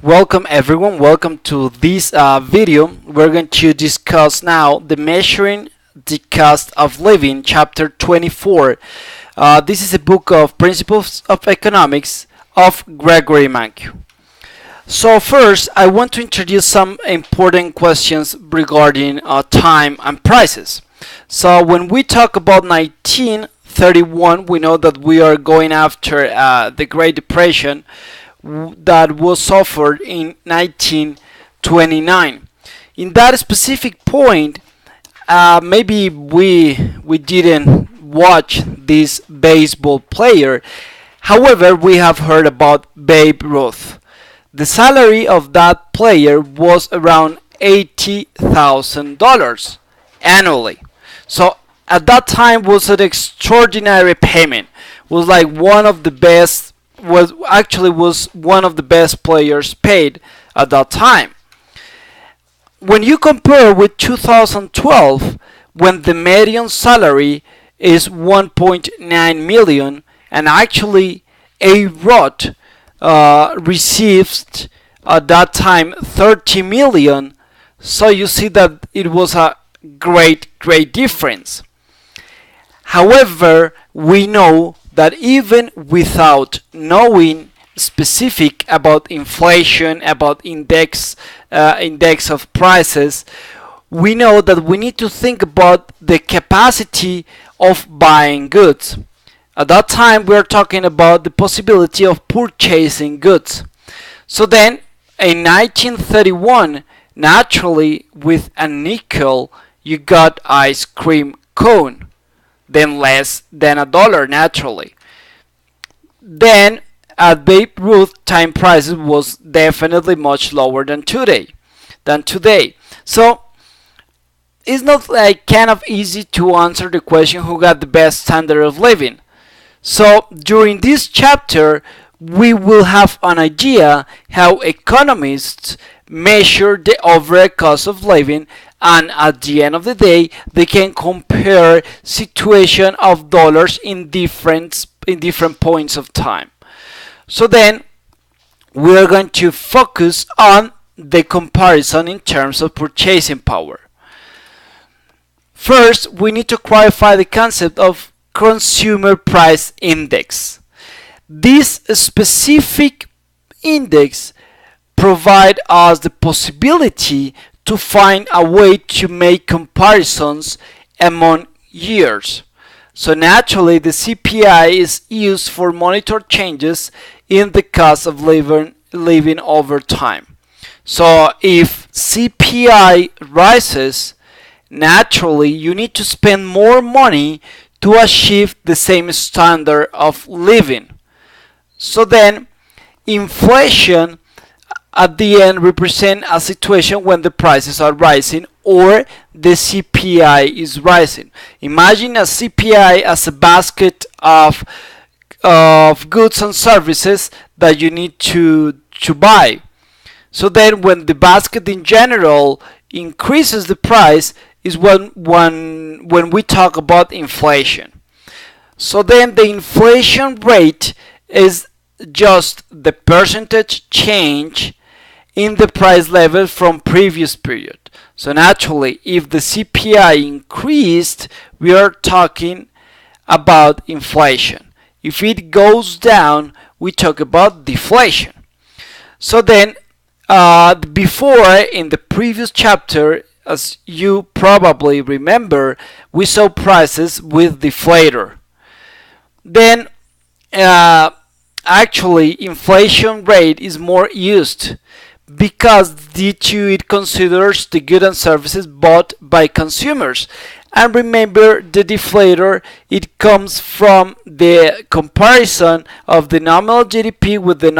Welcome everyone, welcome to this video. We're going to discuss now the measuring the cost of living, chapter 24. This is a book of Principles of Economics of Gregory. So first, I want to introduce some important questions regarding time and prices. So when we talk about 1931, we know that we are going after the Great Depression that was suffered in 1929. In that specific point, maybe we didn't watch this baseball player. However, we have heard about Babe Ruth. The salary of that player was around $80,000 annually. So at that time was an extraordinary payment. Was like one of the best was one of the best players paid at that time. When you compare with 2012, when the median salary is 1.9 million, and actually A-Rod received at that time 30 million, so you see that it was a great difference. However, we know that even without knowing specific about inflation, about index of prices, we know that we need to think about the capacity of buying goods. At that time, we are talking about the possibility of purchasing goods. So then, in 1931, naturally, with a nickel, you got ice cream cone. Then less than $1 naturally. Then at Babe Ruth, time prices was definitely much lower than today. So it's not like kind of easy to answer the question who got the best standard of living. So during this chapter, we will have an idea how economists measure the overall cost of living, and at the end of the day they can compare situation of dollars in different points of time. So then we are going to focus on the comparison in terms of purchasing power. First, we need to clarify the concept of consumer price index. This specific index provide us the possibility to find a way to make comparisons among years. So naturally, the CPI is used for monitor changes in the cost of living over time. So if CPI rises, naturally you need to spend more money to achieve the same standard of living. So then inflation at the end represent a situation when the prices are rising or the CPI is rising. Imagine a CPI as a basket of goods and services that you need to buy. So then when the basket in general increases the price is when we talk about inflation. So then the inflation rate is just the percentage change in the price level from previous period. So naturally, if the CPI increased, we are talking about inflation. If it goes down, we talk about deflation. So then, before in the previous chapter, as you probably remember, we saw prices with deflator. Then, actually, inflation rate is more used because due to it considers the goods and services bought by consumers. And remember, the deflator, it comes from the comparison of the nominal GDP with the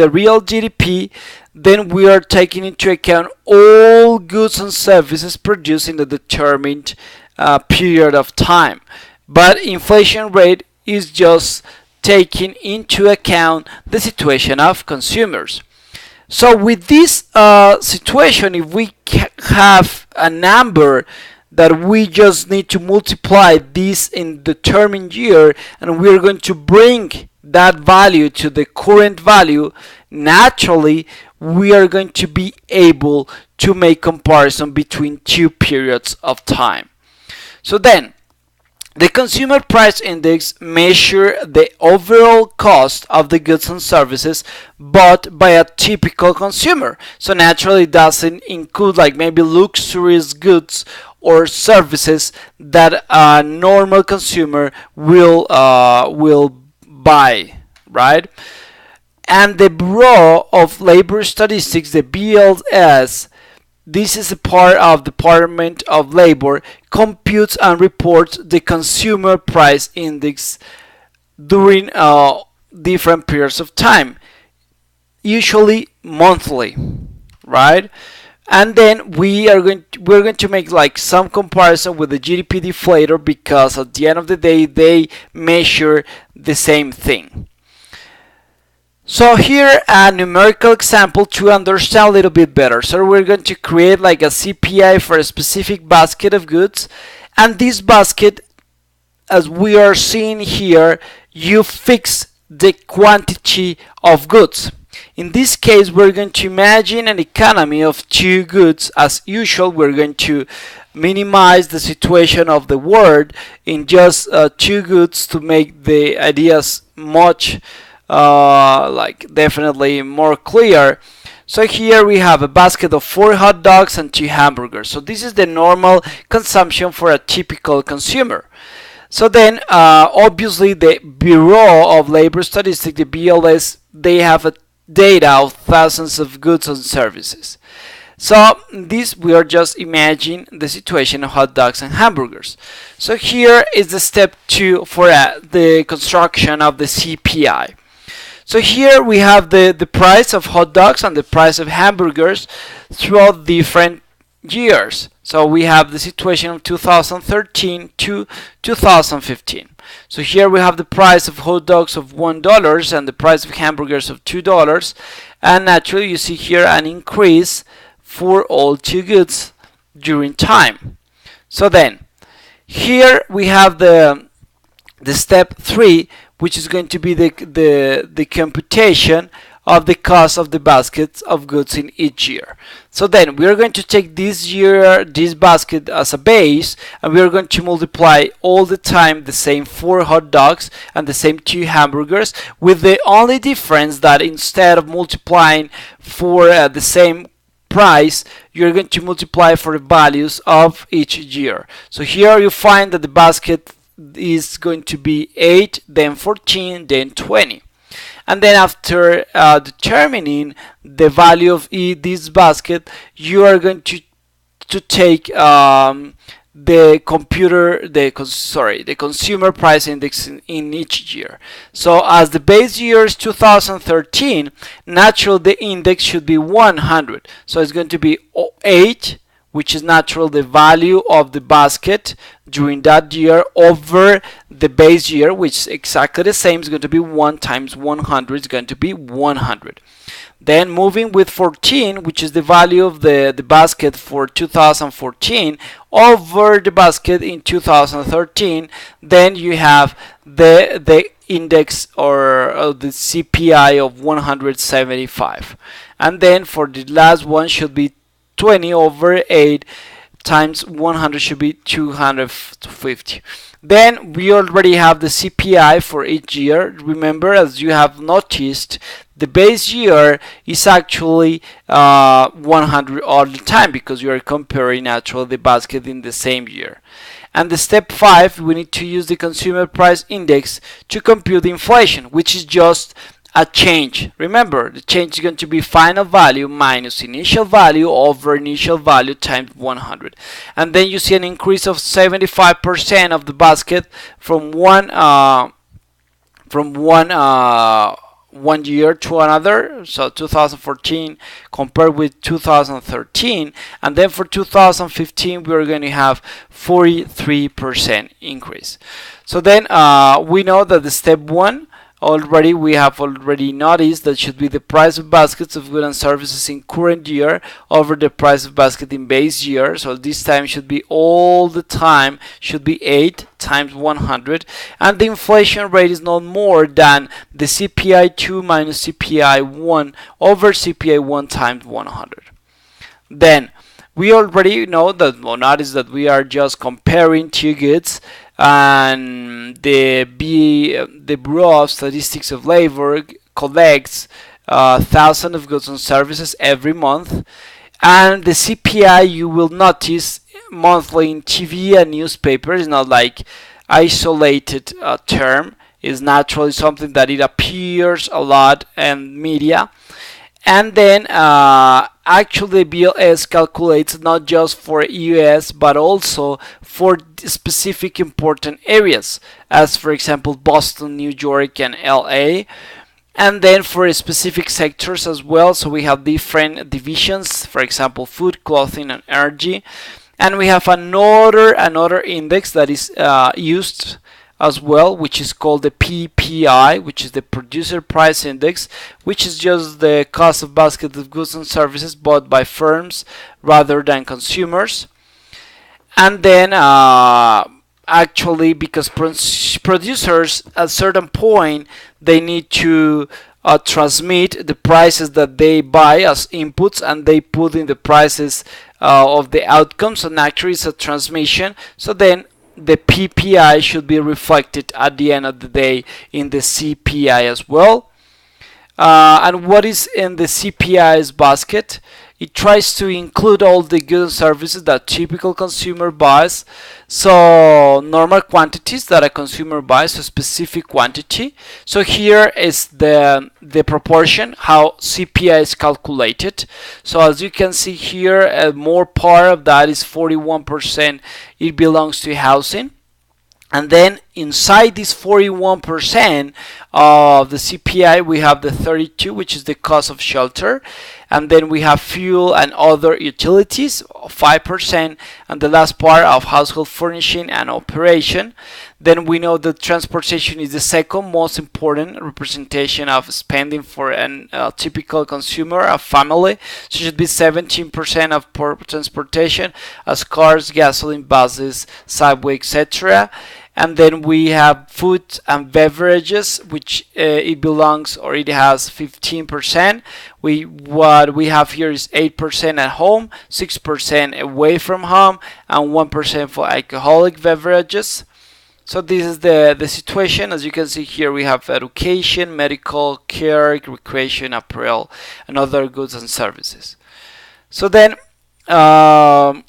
real GDP. Then we are taking into account all goods and services produced in the determined period of time. But inflation rate is just taking into account the situation of consumers. So with this situation, if we have a number that we just need to multiply this in determined year, and we're going to bring that value to the current value, naturally we are going to be able to make comparison between two periods of time. So then, the consumer price index measures the overall cost of the goods and services bought by a typical consumer. So naturally it doesn't include like maybe luxurious goods or services that a normal consumer will buy, right? And the Bureau of Labor Statistics, the BLS, this is a part of the Department of Labor, computes and reports the consumer price index during different periods of time, usually monthly, right? And then we're going to make like some comparison with the GDP deflator, because at the end of the day they measure the same thing. So here a numerical example to understand a little bit better. So we're going to create like a CPI for a specific basket of goods, and this basket, as we are seeing here, you fix the quantity of goods. In this case, we're going to imagine an economy of two goods. As usual, we're going to minimize the situation of the word in just two goods to make the ideas much like definitely more clear. So here we have a basket of 4 hot dogs and 2 hamburgers. So this is the normal consumption for a typical consumer. So then obviously the Bureau of Labor Statistics, the BLS, they have a data of thousands of goods and services. So this, we are just imagining the situation of hot dogs and hamburgers. So here is the step 2 for the construction of the CPI. So here we have the price of hot dogs and the price of hamburgers throughout different years. So we have the situation of 2013 to 2015. So here we have the price of hot dogs of $1 and the price of hamburgers of $2. And naturally you see here an increase for all two goods during time. So then here we have the step 3, which is going to be the computation of the cost of the baskets of goods in each year. So then we are going to take this basket as a base, and we are going to multiply all the time the same 4 hot dogs and the same 2 hamburgers, with the only difference that instead of multiplying for the same price, you're going to multiply for the values of each year. So here you find that the basket is going to be 8, then 14, then 20. And then after determining the value of this basket, you are going to take the consumer price index in each year. So as the base year is 2013, naturally the index should be 100. So it's going to be 8, which is natural the value of the basket during that year, over the base year, which is exactly the same. Is going to be 1 times 100 is going to be 100. Then moving with 14, which is the value of the basket for 2014 over the basket in 2013, then you have the index or the CPI of 175. And then for the last one should be 20 over 8 times 100 should be 250. Then we already have the CPI for each year. Remember, as you have noticed, the base year is actually 100 all the time, because you are comparing actually the basket in the same year. And the step 5, we need to use the consumer price index to compute the inflation, which is just a change. Remember, the change is going to be final value minus initial value over initial value times 100. And then you see an increase of 75% of the basket from one year to another. So 2014 compared with 2013, and then for 2015 we're going to have 43% increase. So then we know that the step 1 already we have already noticed that should be the price of baskets of goods and services in current year over the price of basket in base year. So this time should be all the time should be 8 times 100, and the inflation rate is not more than the CPI 2 minus CPI 1 over CPI 1 times 100. Then we already know that, well, notice that we are just comparing two goods, and the Bureau of Statistics of Labor collects thousands of goods and services every month, and the CPI, you will notice monthly in TV and newspapers, is not like isolated term, is naturally something that it appears a lot in media. And then actually BLS calculates not just for US but also for specific important areas, as for example Boston, New York, and LA, and then for specific sectors as well. So we have different divisions, for example food, clothing, and energy, and we have another index that is used as well, which is called the PPI, which is the Producer Price Index, which is just the cost of basket of goods and services bought by firms rather than consumers. And then actually, because producers at a certain point, they need to transmit the prices that they buy as inputs, and they put in the prices of the outcomes. So naturally it's a transmission. So then the PPI should be reflected at the end of the day in the CPI as well. And what is in the CPI's basket? It tries to include all the goods and services that typical consumer buys. So normal quantities that a consumer buys, a specific quantity. So here is the proportion, how CPI is calculated. So as you can see here, more part of that is 41%. It belongs to housing. And then inside this 41% of the CPI, we have the 32, which is the cost of shelter. And then we have fuel and other utilities, 5%. And the last part of household furnishing and operation. Then we know that transportation is the second most important representation of spending for a typical consumer, a family. So it should be 17% of transportation, as cars, gasoline, buses, subway, etc. And then we have food and beverages, which it belongs, or it has 15%. What we have here is 8% at home, 6% away from home, and 1% for alcoholic beverages. So this is the situation. As you can see here, we have education, medical care, recreation, apparel, and other goods and services. So then the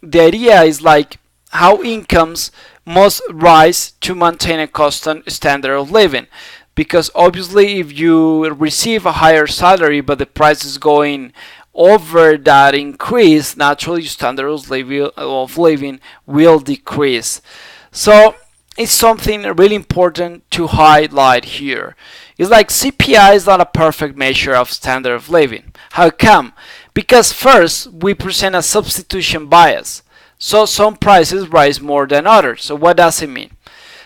idea is like how incomes must rise to maintain a constant standard of living, because obviously if you receive a higher salary but the price is going over that increase, naturally your standard of living will decrease. So it's something really important to highlight here. It's like CPI is not a perfect measure of standard of living. How come? Because first we present a substitution bias. So some prices rise more than others. So what does it mean?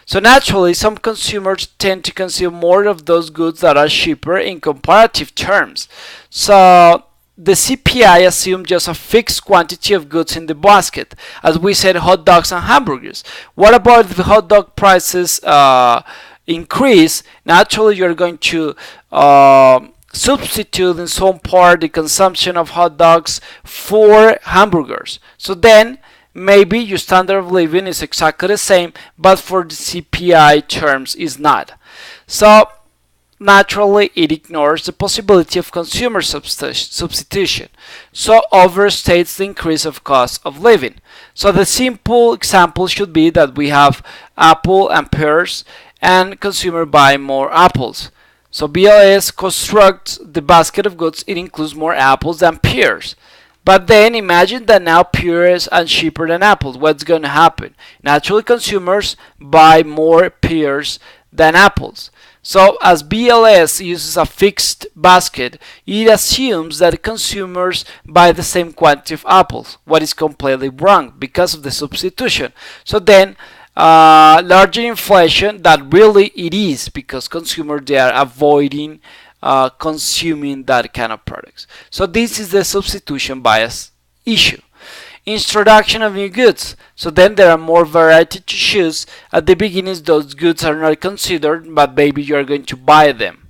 So naturally, some consumers tend to consume more of those goods that are cheaper in comparative terms. So the CPI assumes just a fixed quantity of goods in the basket. As we said, hot dogs and hamburgers. What about if the hot dog prices increase? Naturally, you're going to substitute in some part the consumption of hot dogs for hamburgers. So then maybe your standard of living is exactly the same, but for the CPI terms is not. So naturally it ignores the possibility of consumer substitution, so overstates the increase of cost of living. So the simple example should be that we have apple and pears, and consumer buy more apples. So BLS constructs the basket of goods, it includes more apples than pears. But then imagine that now pears are cheaper than apples. What's going to happen? Naturally, consumers buy more pears than apples. So as BLS uses a fixed basket, it assumes that consumers buy the same quantity of apples, what is completely wrong because of the substitution. So then larger inflation that really it is, because consumers, they are avoiding consuming that kind of products. So this is the substitution bias issue. Introduction of new goods. So then there are more variety to choose. At the beginning, those goods are not considered, but maybe you are going to buy them.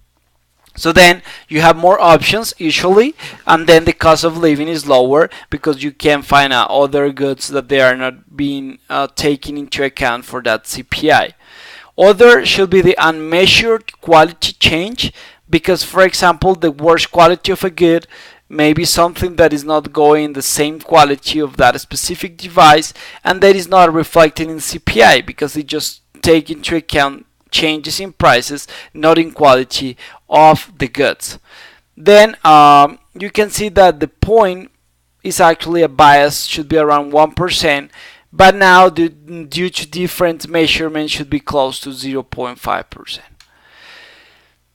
So then you have more options usually, and then the cost of living is lower because you can find other goods that they are not being taken into account for that CPI. Other should be the unmeasured quality change, because for example the worse quality of a good may be something that is not going the same quality of that specific device, and that is not reflected in CPI because it just take into account changes in prices, not in quality of the goods. Then you can see that the point is actually a bias, should be around 1%, but now due to different measurements should be close to 0.5%.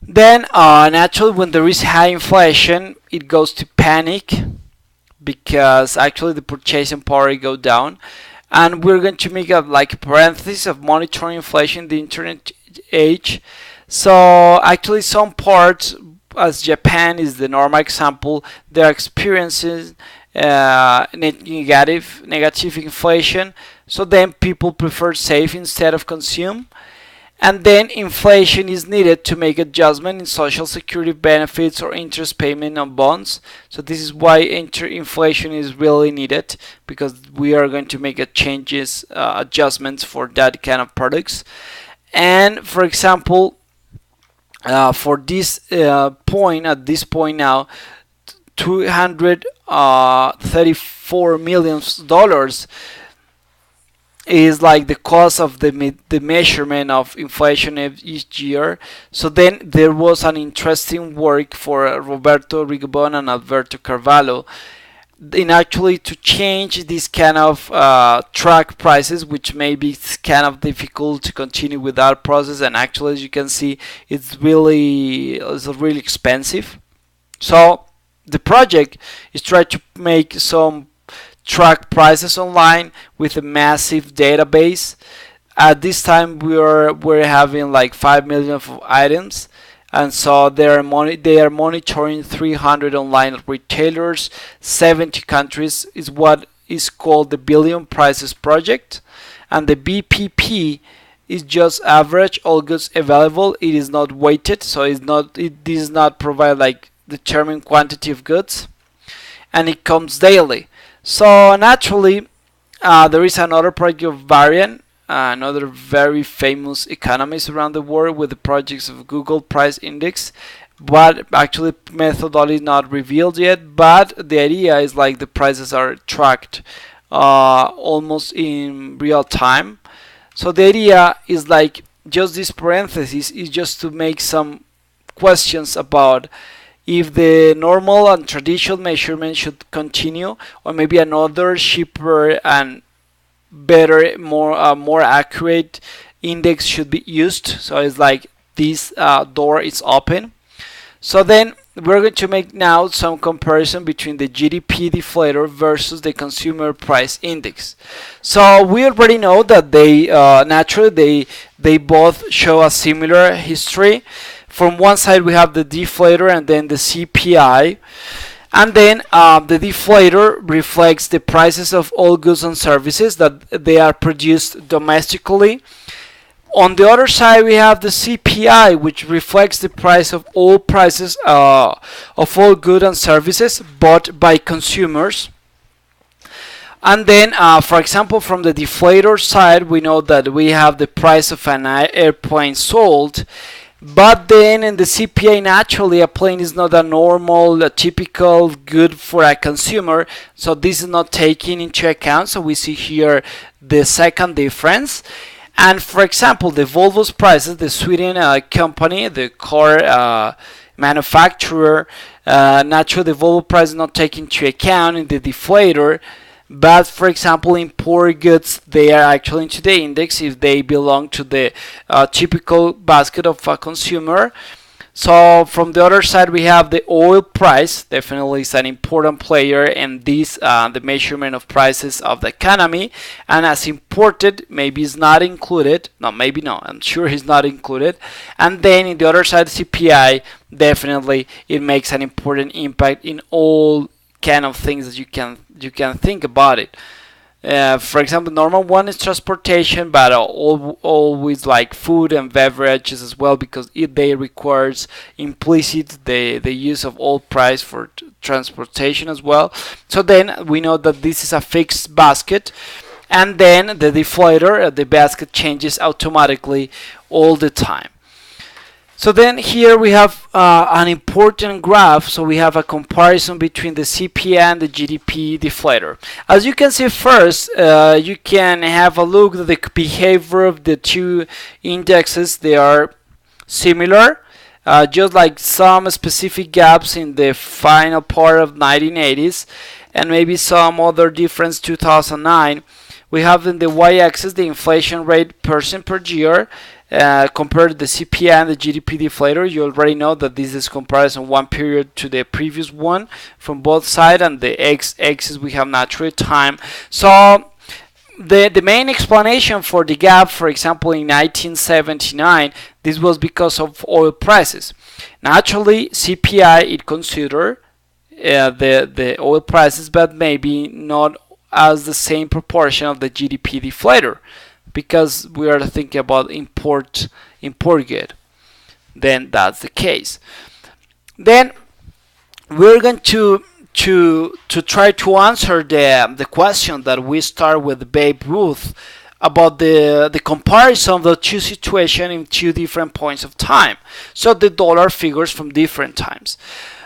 Then naturally, when there is high inflation, it goes to panic because actually the purchasing power go down. And we're going to make a parenthesis of monitoring inflation in the internet age. So actually some parts, as Japan is the normal example, they're experiencing negative inflation. So then people prefer save instead of consume. And then inflation is needed to make adjustment in social security benefits or interest payment on bonds. So this is why inflation is really needed, because we are going to make adjustments for that kind of products. And for example, for this point, at this point now, $234 million is like the cost of the measurement of inflation each year. So then there was an interesting work for Roberto Rigobon and Alberto Carvalho in actually to change this kind of track prices, which may be kind of difficult to continue with that process, and actually, as you can see, it's really expensive. So the project is trying to make some track prices online with a massive database. At this time we're having like 5 million of items, and so they are monitoring 300 online retailers, 70 countries, is what is called the Billion Prices Project. And the BPP is just average all goods available. It is not weighted, so it does not provide like determined quantity of goods, and it comes daily. So naturally, there is another project of Varian, another very famous economist around the world, with the projects of Google Price Index, but actually methodology is not revealed yet. But the idea is like the prices are tracked almost in real time. So the idea is like just this parenthesis is just to make some questions about if the normal and traditional measurement should continue, or maybe another cheaper and better, more accurate index should be used. So it's like this door is open. So then we're going to make now some comparison between the GDP deflator versus the consumer price index. So we already know that they naturally they both show a similar history. From one side we have the deflator and then the CPI, and then the deflator reflects the prices of all goods and services that they are produced domestically. On the other side we have the CPI, which reflects the price of all prices of all goods and services bought by consumers. And then for example, from the deflator side we know that we have the price of an airplane sold. But then in the CPI, naturally, a plane is not a normal, a typical good for a consumer. So this is not taken into account. So we see here the second difference. And for example, the Volvo's prices, the Sweden company, the car manufacturer, naturally the Volvo price is not taken into account in the deflator. But for example, import goods, they are actually into the index if they belong to the typical basket of a consumer. So from the other side, we have the oil price. Definitely is an important player in this, the measurement of prices of the economy. And as imported, maybe it's not included. No, maybe no. I'm sure it's not included. And then in the other side, CPI, definitely it makes an important impact in all kind of things that you can think about it. For example, normal one is transportation, but always like food and beverages as well, because they requires implicit the use of oil price for transportation as well. So then we know that this is a fixed basket, and then the deflator, the basket changes automatically all the time. So then here we have an important graph. So we have a comparison between the CPI and the GDP deflator. As you can see, first you can have a look at the behavior of the two indexes. They are similar, just like some specific gaps in the final part of 1980s and maybe some other difference 2009. We have in the y-axis the inflation rate percent per year. Compared to the CPI and the GDP deflator, you already know that this is comparison one period to the previous one from both sides, and the x-axis we have natural time. So the main explanation for the gap, for example, in 1979, this was because of oil prices. Naturally, CPI it consider the oil prices, but maybe not as the same proportion of the GDP deflator, because we are thinking about import good. Then that's the case. Then we're going to try to answer the question that we start with Babe Ruth about the comparison of the two situations in two different points of time. So the dollar figures from different times.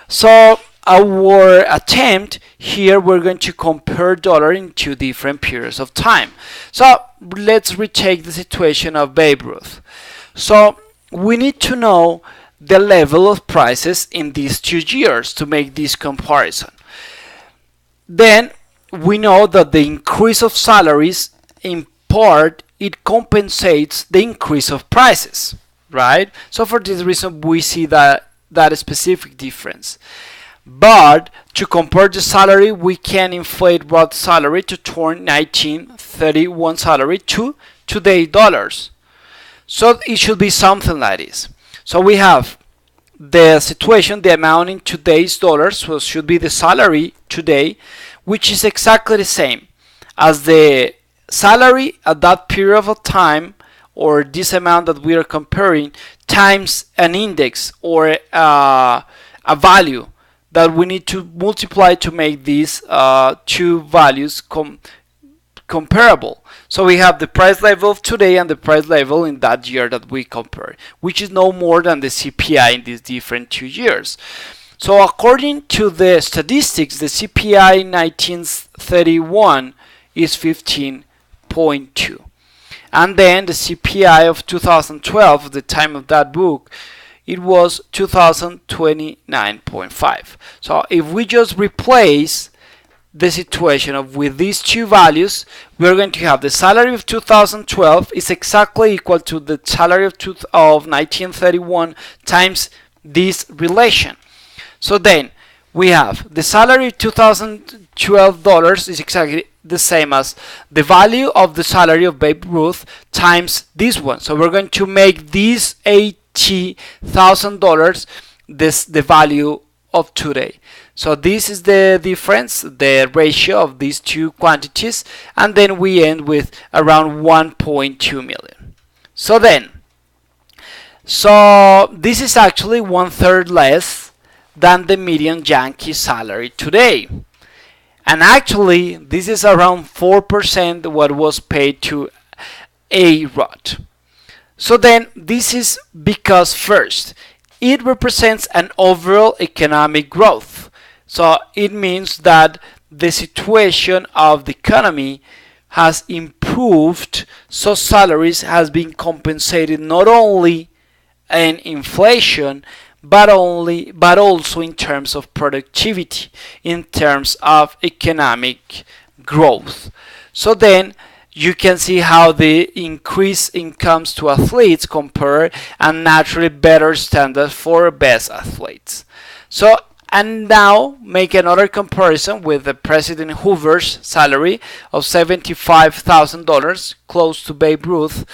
So our attempt here, we're going to compare dollar in two different periods of time. So let's retake the situation of Babe Ruth. So we need to know the level of prices in these 2 years to make this comparison. Then we know that the increase of salaries, in part, it compensates the increase of prices, right? So for this reason, we see that specific difference. But to compare the salary, we can inflate Roth's salary to turn 1931 salary to today's dollars. So it should be something like this. So we have the situation, the amount in today's dollars, so should be the salary today, which is exactly the same as the salary at that period of time, or this amount that we are comparing, times an index or a value that we need to multiply to make these two values comparable. So we have the price level of today and the price level in that year that we compare, which is no more than the CPI in these different 2 years. So according to the statistics, the CPI in 1931 is 15.2. And then the CPI of 2012, the time of that book, it was 2029.5. So if we just replace the situation of with these two values, we're going to have the salary of 2012 is exactly equal to the salary of 1931 times this relation. So then we have the salary of $2012 is exactly the same as the value of the salary of Babe Ruth times this one. So we're going to make this $80,000 the value of today. So this is the difference, the ratio of these two quantities, and then we end with around 1.2 million. So this is actually 1/3 less than the median Yankee salary today. And actually, this is around 4% what was paid to A-Rod. So then, this is because first, it represents an overall economic growth. So it means that the situation of the economy has improved, so salaries has been compensated not only in inflation, but also in terms of productivity, in terms of economic growth. So then you can see how the increased incomes to athletes compare and naturally better standards for best athletes. So, and now make another comparison with the President Hoover's salary of $75,000, close to Babe Ruth,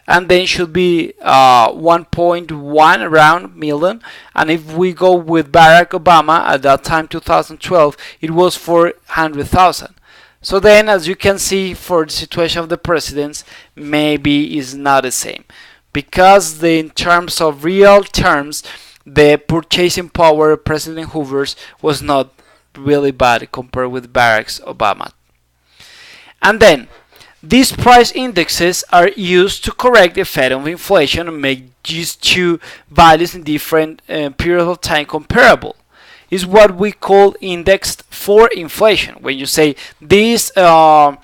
and then should be 1.1 around million. And if we go with Barack Obama at that time, 2012, it was 400,000. So then, as you can see, for the situation of the presidents, maybe is not the same, because in terms of real terms, the purchasing power of President Hoover's was not really bad compared with Barack Obama. And then, these price indexes are used to correct the effect of inflation and make these two values in different periods of time comparable. Is what we call indexed for inflation. When you say this trend,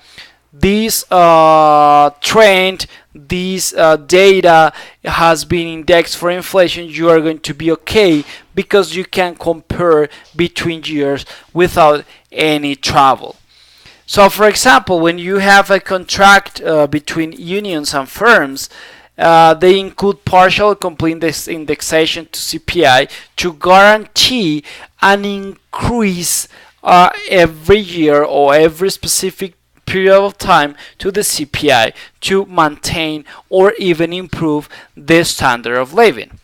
this data has been indexed for inflation, you are going to be okay because you can compare between years without any trouble. So, for example, when you have a contract between unions and firms, they include partial or complete indexation to CPI to guarantee an increase every year or every specific period of time to the CPI to maintain or even improve the standard of living.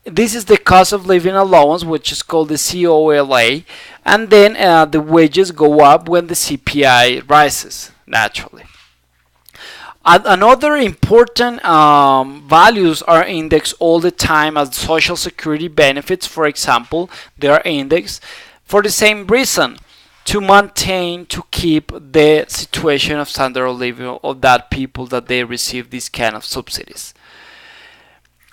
This is the cost of living allowance, which is called the COLA, and then the wages go up when the CPI rises, naturally. Another important values are indexed all the time as social security benefits, for example. They are indexed for the same reason, to maintain, to keep the situation of standard of living of that people that they receive these kind of subsidies.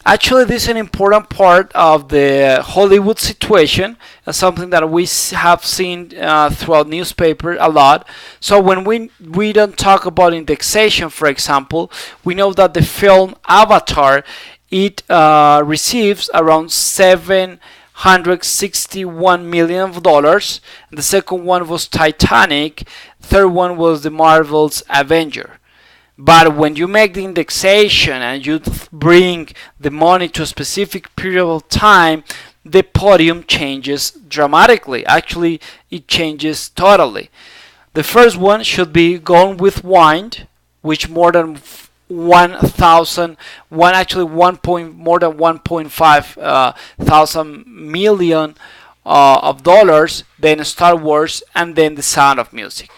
Actually, this is an important part of the Hollywood situation, something that we have seen throughout newspaper a lot. So when we don't talk about indexation, for example, we know that the film Avatar, it receives around $761 million. The second one was Titanic. Third one was the Marvel's Avenger. But when you make the indexation and you bring the money to a specific period of time, the podium changes dramatically. Actually, it changes totally. The first one should be Gone with Wind, which more than 1,000, more than 1.5 thousand million of dollars. Then Star Wars, and then The Sound of Music.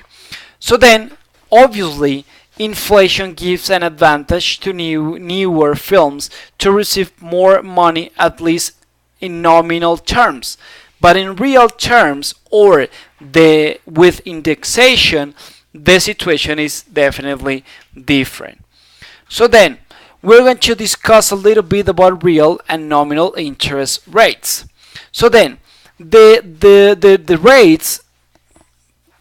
So then, obviously, inflation gives an advantage to newer films to receive more money, at least in nominal terms. But in real terms, or with indexation, the situation is definitely different. So then, we're going to discuss a little bit about real and nominal interest rates. So then, the rates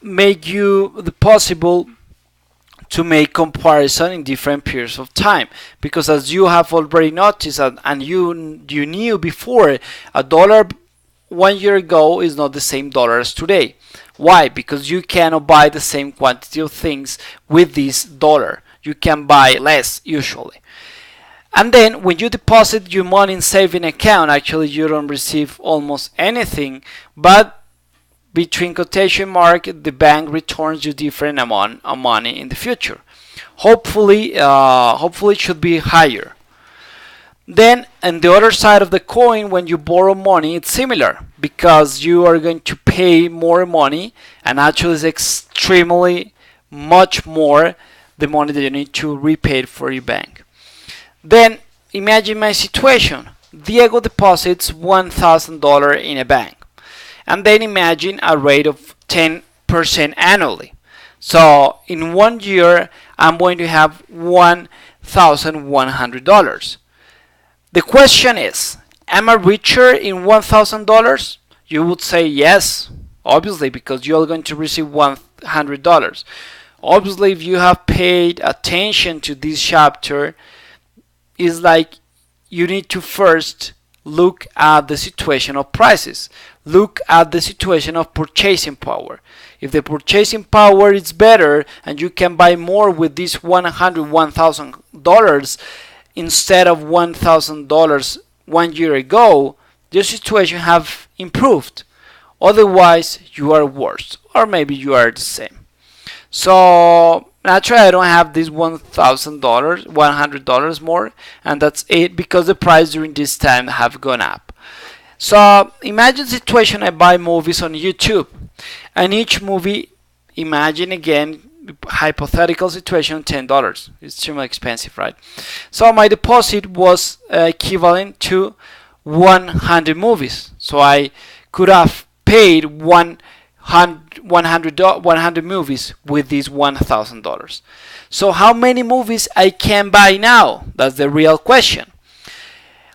make you the possible to make comparison in different periods of time, because as you have already noticed and you knew before, a dollar 1 year ago is not the same dollar as today. Why? Because you cannot buy the same quantity of things with this dollar. You can buy less usually. And then when you deposit your money in saving account, actually you don't receive almost anything, but between quotation mark, the bank returns you different amount of money in the future. Hopefully it should be higher. Then, on the other side of the coin, when you borrow money, it's similar, because you are going to pay more money, and actually it's extremely much more the money that you need to repay for your bank. Then, imagine my situation. Diego deposits $1,000 in a bank. And then imagine a rate of 10% annually. So in 1 year, I'm going to have $1,100. The question is, am I richer in $1,000? You would say yes, obviously, because you're going to receive $100. Obviously, if you have paid attention to this chapter, it's like you need to first look at the situation of prices. Look at the situation of purchasing power. If the purchasing power is better and you can buy more with this $1,000 instead of $1,000 1 year ago, your situation have improved. Otherwise, you are worse, or maybe you are the same. So naturally, I don't have this $100 more, and that's it because the price during this time have gone up. So imagine the situation I buy movies on YouTube, and each movie, imagine again, hypothetical situation, $10. It's too expensive, right? So my deposit was equivalent to 100 movies. So I could have paid 100 movies with this $1,000. So how many movies I can buy now? That's the real question.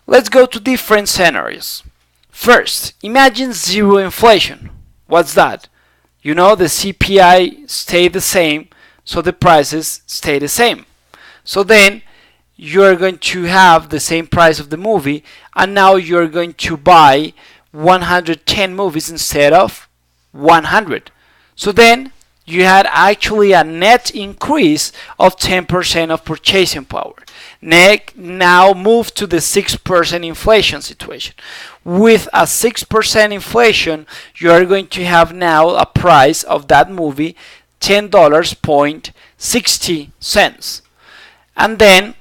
Let's go to different scenarios. First, imagine zero inflation. What's that? You know, the CPI stay the same, so the prices stay the same. So then you're going to have the same price of the movie, and now you're going to buy 110 movies instead of 100. So then you had actually a net increase of 10% of purchasing power. Now move to the 6% inflation situation. With a 6% inflation, you are going to have now a price of that movie $10.60. And then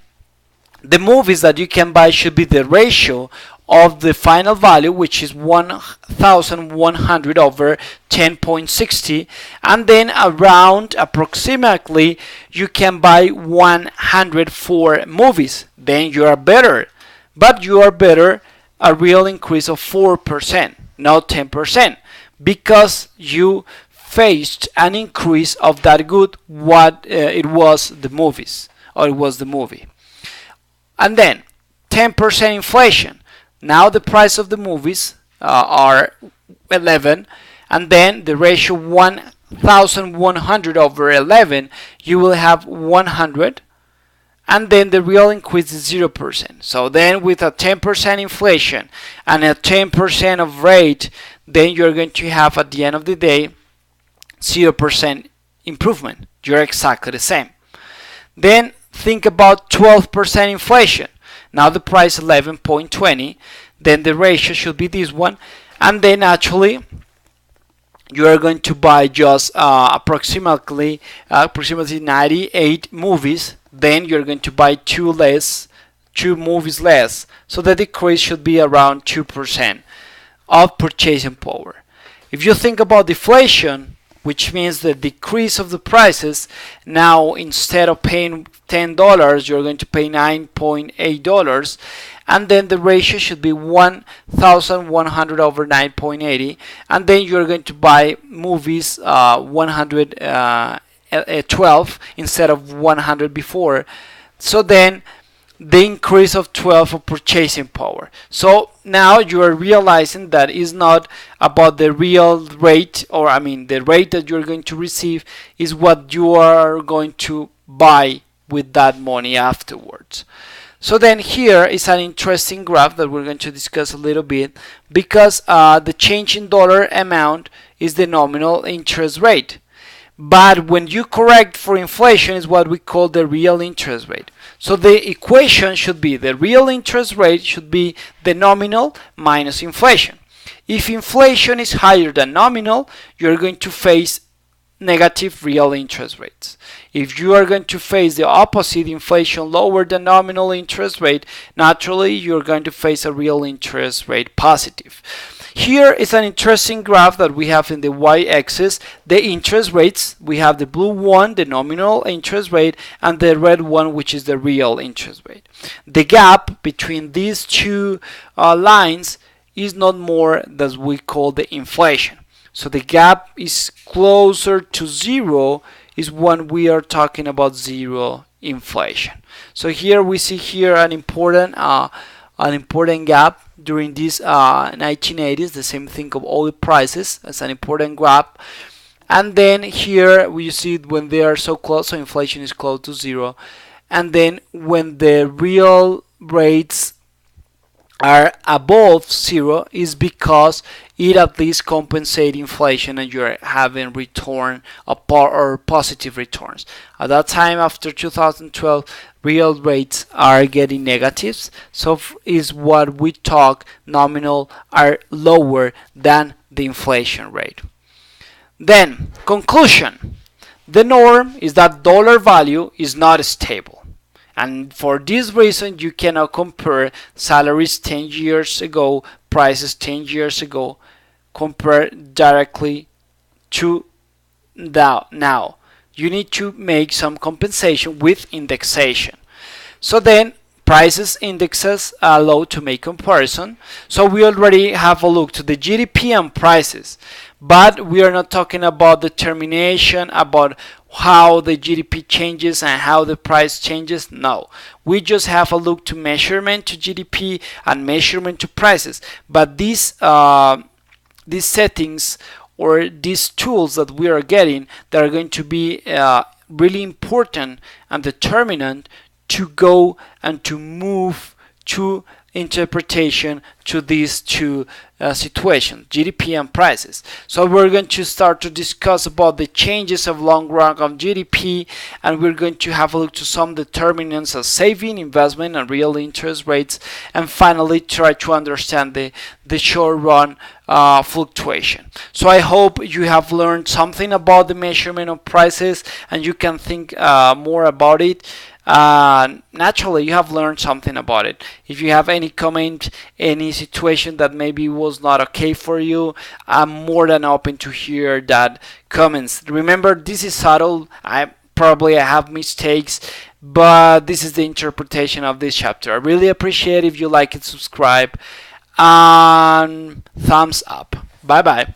the movies that you can buy should be the ratio of the final value, which is 1,100 over 10.60, and then around approximately you can buy 104 movies. Then you are better, but you are better a real increase of 4%, not 10%, because you faced an increase of that good what it was the movies, or it was the movie. And then 10% inflation. Now the price of the movies are 11, and then the ratio 1,100 over 11, you will have 100, and then the real increase is 0%. So then with a 10% inflation and a 10% of rate, then you're going to have at the end of the day 0% improvement. You're exactly the same. Then think about 12% inflation. Now the price 11.20, then the ratio should be this one, and then actually you are going to buy just approximately 98 movies. Then you're going to buy two movies less, so the decrease should be around 2% of purchasing power. If you think about deflation, which means the decrease of the prices, now instead of paying $10, you're going to pay $9.8, and then the ratio should be 1,100 over 9.80, and then you're going to buy movies 112 instead of 100 before. So then the increase of 12 of purchasing power. So now you are realizing that it's not about the real rate, or the rate that you're going to receive is what you are going to buy with that money afterwards. So then here is an interesting graph that we're going to discuss a little bit, because the change in dollar amount is the nominal interest rate. But when you correct for inflation is what we call the real interest rate. So the equation should be the real interest rate should be the nominal minus inflation. If inflation is higher than nominal, you're going to face negative real interest rates. If you are going to face the opposite, inflation lower than nominal interest rate, naturally you're going to face a real interest rate positive. Here is an interesting graph that we have in the y-axis, the interest rates. We have the blue one, the nominal interest rate, and the red one, which is the real interest rate. The gap between these two lines is not more than we call the inflation. So the gap is closer to zero is when we are talking about zero inflation. So here we see here an important gap during these 1980s. The same thing of oil prices as an important gap. And then here we see when they are so close, so inflation is close to zero. And then when the real rates are above zero is because it at least compensates inflation and you're having return or positive returns. At that time, after 2012, real rates are getting negatives, so is what we talk nominal are lower than the inflation rate. Then, conclusion. The norm is that dollar value is not stable. And for this reason, you cannot compare salaries 10 years ago, prices 10 years ago, compare directly to now. You need to make some compensation with indexation. So then prices indexes allow to make comparison. So we already have a look to the GDP and prices, but we are not talking about determination about how the GDP changes and how the price changes. No, we just have a look to measurement to GDP and measurement to prices. But these settings or these tools that we are getting that are going to be really important and determinant to go and to move to interpretation to these two situations, GDP and prices. So we're going to start to discuss about the changes of long run of GDP, and we're going to have a look to some determinants of saving, investment, and real interest rates, and finally try to understand the short run fluctuation. So I hope you have learned something about the measurement of prices and you can think more about it. Naturally, you have learned something about it. If you have any comment, any situation that maybe was not okay for you, I'm more than open to hear that comments. Remember, this is subtle. I have mistakes, but this is the interpretation of this chapter. I really appreciate if you like it, subscribe, and thumbs up. Bye bye.